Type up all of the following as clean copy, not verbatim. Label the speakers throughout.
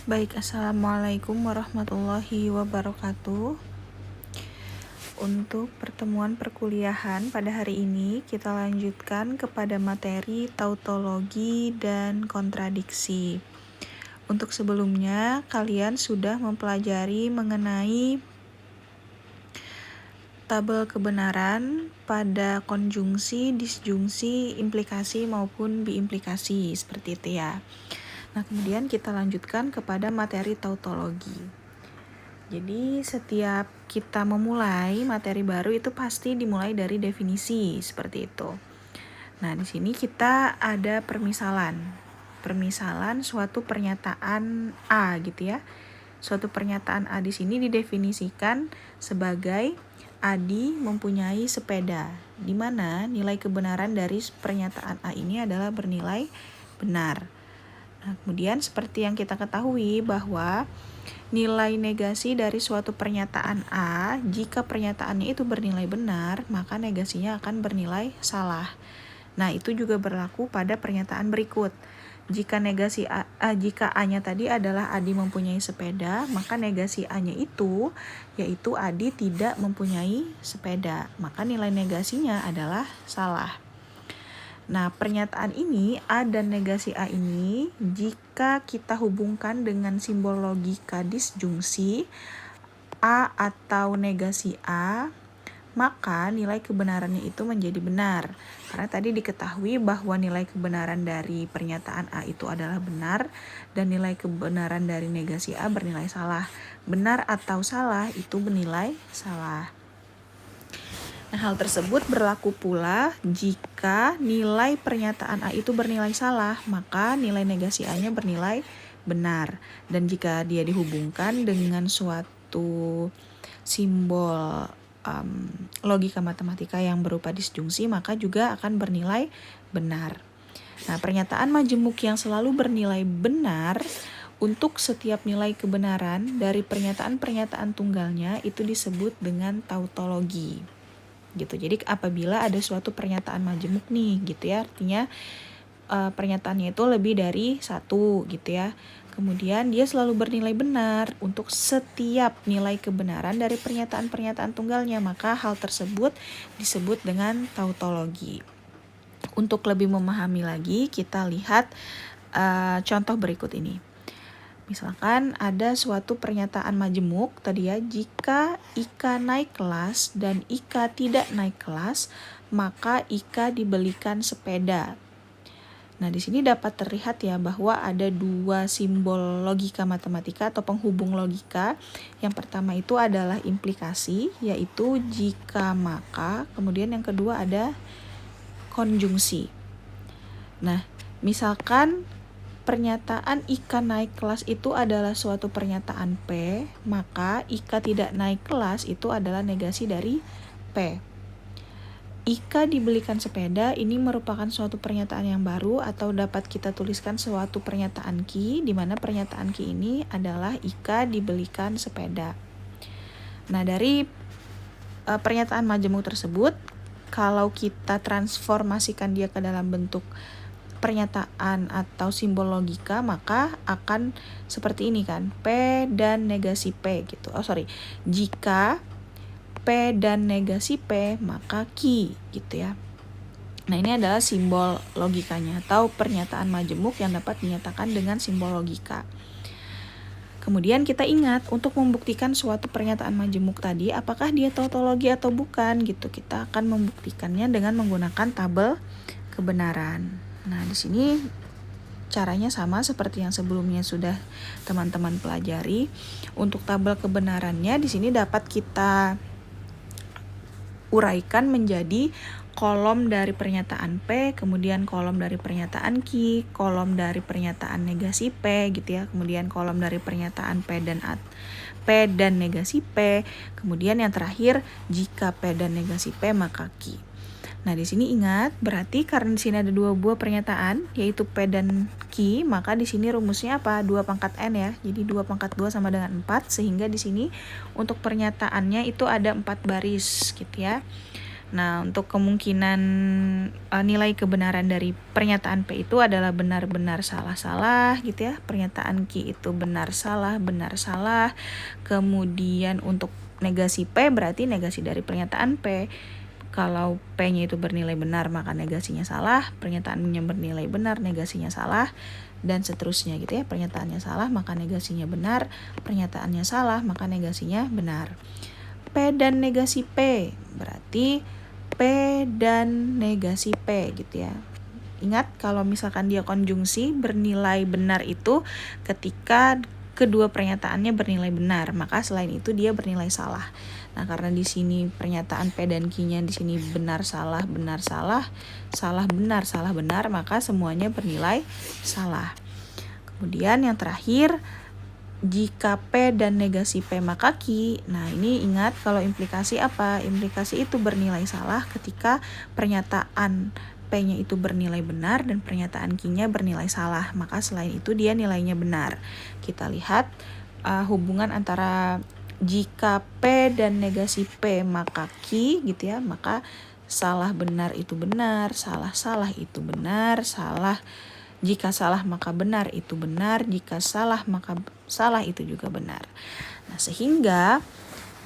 Speaker 1: Baik, Assalamualaikum warahmatullahi wabarakatuh. Untuk pertemuan perkuliahan pada hari ini, kita lanjutkan kepada materi tautologi dan kontradiksi. Untuk sebelumnya, kalian sudah mempelajari mengenai tabel kebenaran pada konjungsi, disjungsi, implikasi maupun biimplikasi, seperti itu ya. Nah, kemudian kita lanjutkan kepada materi tautologi. Jadi setiap kita memulai materi baru itu pasti dimulai dari definisi, seperti itu. Nah, di sini kita ada permisalan. Permisalan suatu pernyataan A gitu ya. Suatu pernyataan A di sini didefinisikan sebagai Adi mempunyai sepeda, di mana nilai kebenaran dari pernyataan A ini adalah bernilai benar. Nah, kemudian seperti yang kita ketahui bahwa nilai negasi dari suatu pernyataan A, jika pernyataannya itu bernilai benar, maka negasinya akan bernilai salah. Nah, itu juga berlaku pada pernyataan berikut. Jika negasi jika A-nya tadi adalah Adi mempunyai sepeda, maka negasi A-nya itu yaitu Adi tidak mempunyai sepeda, maka nilai negasinya adalah salah. Nah, pernyataan ini A dan negasi A ini jika kita hubungkan dengan simbol logika disjungsi A atau negasi A, maka nilai kebenarannya itu menjadi benar. Karena tadi diketahui bahwa nilai kebenaran dari pernyataan A itu adalah benar dan nilai kebenaran dari negasi A bernilai salah. Benar atau salah itu bernilai salah. Nah, hal tersebut berlaku pula jika nilai pernyataan A itu bernilai salah, maka nilai negasi A-nya bernilai benar. Dan jika dia dihubungkan dengan suatu simbol logika matematika yang berupa disjungsi, maka juga akan bernilai benar. Nah, pernyataan majemuk yang selalu bernilai benar untuk setiap nilai kebenaran dari pernyataan-pernyataan tunggalnya itu disebut dengan tautologi. Gitu. Jadi apabila ada suatu pernyataan majemuk nih, gitu ya, artinya pernyataannya itu lebih dari satu, gitu ya. Kemudian dia selalu bernilai benar untuk setiap nilai kebenaran dari pernyataan-pernyataan tunggalnya, maka hal tersebut disebut dengan tautologi. Untuk lebih memahami lagi, kita lihat contoh berikut ini. Misalkan ada suatu pernyataan majemuk tadi ya, jika Ika naik kelas dan Ika tidak naik kelas, maka Ika dibelikan sepeda. Nah, di sini dapat terlihat ya bahwa ada dua simbol logika matematika atau penghubung logika. Yang pertama itu adalah implikasi, yaitu jika maka, kemudian yang kedua ada konjungsi. Nah, misalkan pernyataan Ika naik kelas itu adalah suatu pernyataan P, maka Ika tidak naik kelas itu adalah negasi dari P. Ika dibelikan sepeda ini merupakan suatu pernyataan yang baru atau dapat kita tuliskan suatu pernyataan Q, di mana pernyataan Q ini adalah Ika dibelikan sepeda. Nah, dari pernyataan majemuk tersebut, kalau kita transformasikan dia ke dalam bentuk pernyataan atau simbol logika, maka akan seperti ini kan, P dan negasi P gitu. Jika P dan negasi P, maka Q gitu ya. Nah, ini adalah simbol logikanya atau pernyataan majemuk yang dapat dinyatakan dengan simbol logika. Kemudian kita ingat untuk membuktikan suatu pernyataan majemuk tadi apakah dia tautologi atau bukan gitu. Kita akan membuktikannya dengan menggunakan tabel kebenaran. Nah, di sini caranya sama seperti yang sebelumnya sudah teman-teman pelajari. Untuk tabel kebenarannya di sini dapat kita uraikan menjadi kolom dari pernyataan P, kemudian kolom dari pernyataan Q, kolom dari pernyataan negasi P gitu ya, kemudian kolom dari pernyataan P dan negasi P, kemudian yang terakhir jika P dan negasi P maka Q. Nah, di sini ingat, berarti karena di sini ada dua buah pernyataan, yaitu P dan Q, maka di sini rumusnya apa? 2 pangkat N ya. Jadi 2 pangkat 2 sama dengan 4, sehingga di sini untuk pernyataannya itu ada 4 baris gitu ya. Nah, untuk kemungkinan nilai kebenaran dari pernyataan P itu adalah benar-benar salah-salah gitu ya. Pernyataan Q itu benar-salah, benar-salah. Kemudian untuk negasi P berarti negasi dari pernyataan P. Kalau P-nya itu bernilai benar maka negasinya salah, pernyataannya bernilai benar negasinya salah, dan seterusnya gitu ya. Pernyataannya salah maka negasinya benar, pernyataannya salah maka negasinya benar. P dan negasi P berarti P dan negasi P gitu ya. Ingat kalau misalkan dia konjungsi bernilai benar itu ketika kedua pernyataannya bernilai benar, maka selain itu dia bernilai salah. Nah, karena di sini pernyataan P dan Q-nya di sini benar salah, salah benar, maka semuanya bernilai salah. Kemudian yang terakhir, jika P dan negasi P maka Q. Nah, ini ingat kalau implikasi apa? Implikasi itu bernilai salah ketika pernyataan P-nya itu bernilai benar dan pernyataan Q-nya bernilai salah. Maka selain itu dia nilainya benar. Kita lihat hubungan antara jika P dan negasi P maka Q gitu ya. Maka salah benar itu benar, salah itu benar, jika salah maka benar itu benar, jika salah maka salah itu juga benar. Nah, sehingga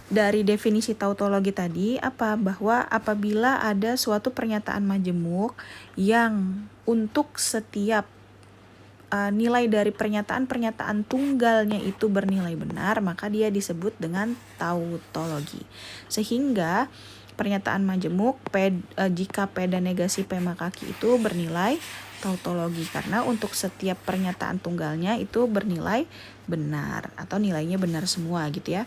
Speaker 1: dari definisi tautologi tadi bahwa apabila ada suatu pernyataan majemuk yang untuk setiap nilai dari pernyataan tunggalnya itu bernilai benar, maka dia disebut dengan tautologi. Sehingga pernyataan majemuk jika P dan negasi P maka Q itu bernilai tautologi karena untuk setiap pernyataan tunggalnya itu bernilai benar atau nilainya benar semua gitu ya.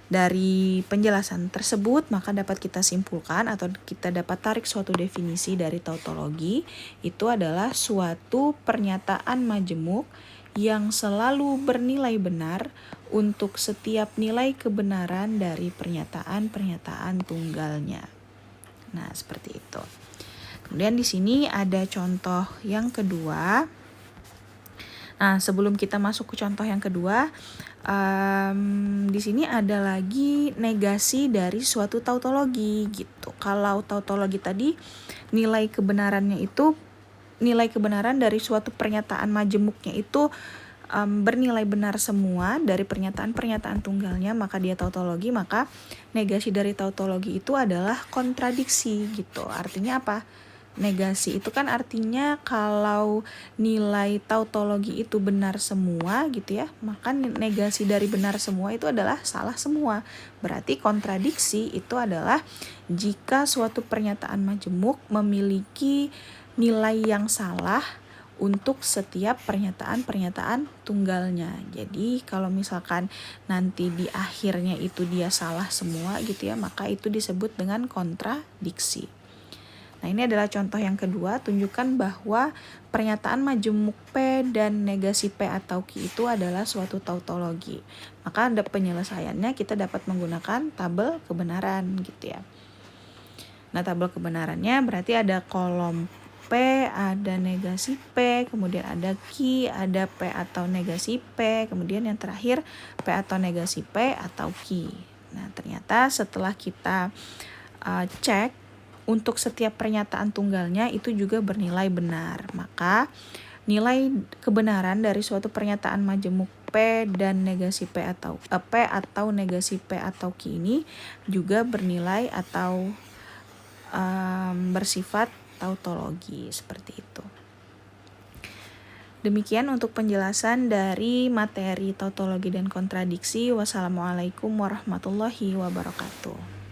Speaker 1: Dari penjelasan tersebut maka dapat kita simpulkan atau kita dapat tarik suatu definisi dari tautologi, itu adalah suatu pernyataan majemuk yang selalu bernilai benar untuk setiap nilai kebenaran dari pernyataan tunggalnya. Nah, seperti itu. Kemudian di sini ada contoh yang kedua. Nah, sebelum kita masuk ke contoh yang kedua, di sini ada lagi negasi dari suatu tautologi gitu. Kalau tautologi tadi nilai kebenaran dari suatu pernyataan majemuknya itu bernilai benar semua dari pernyataan tunggalnya, maka dia tautologi. Maka negasi dari tautologi itu adalah kontradiksi gitu. Artinya apa? Negasi itu kan artinya kalau nilai tautologi itu benar semua gitu ya, maka negasi dari benar semua itu adalah salah semua. Berarti kontradiksi itu adalah jika suatu pernyataan majemuk memiliki nilai yang salah untuk setiap pernyataan tunggalnya. Jadi kalau misalkan nanti di akhirnya itu dia salah semua gitu ya, maka itu disebut dengan kontradiksi. Nah, ini adalah contoh yang kedua, tunjukkan bahwa pernyataan majemuk P dan negasi P atau Q itu adalah suatu tautologi. Maka ada penyelesaiannya kita dapat menggunakan tabel kebenaran gitu ya. Nah, tabel kebenarannya berarti ada kolom P, ada negasi P, kemudian ada Q, ada P atau negasi P, kemudian yang terakhir P atau negasi P atau Q. Nah, ternyata setelah kita cek untuk setiap pernyataan tunggalnya itu juga bernilai benar. Maka nilai kebenaran dari suatu pernyataan majemuk P dan negasi P atau negasi P atau Q ini juga bernilai atau bersifat tautologi seperti itu. Demikian untuk penjelasan dari materi tautologi dan kontradiksi. Wassalamualaikum warahmatullahi wabarakatuh.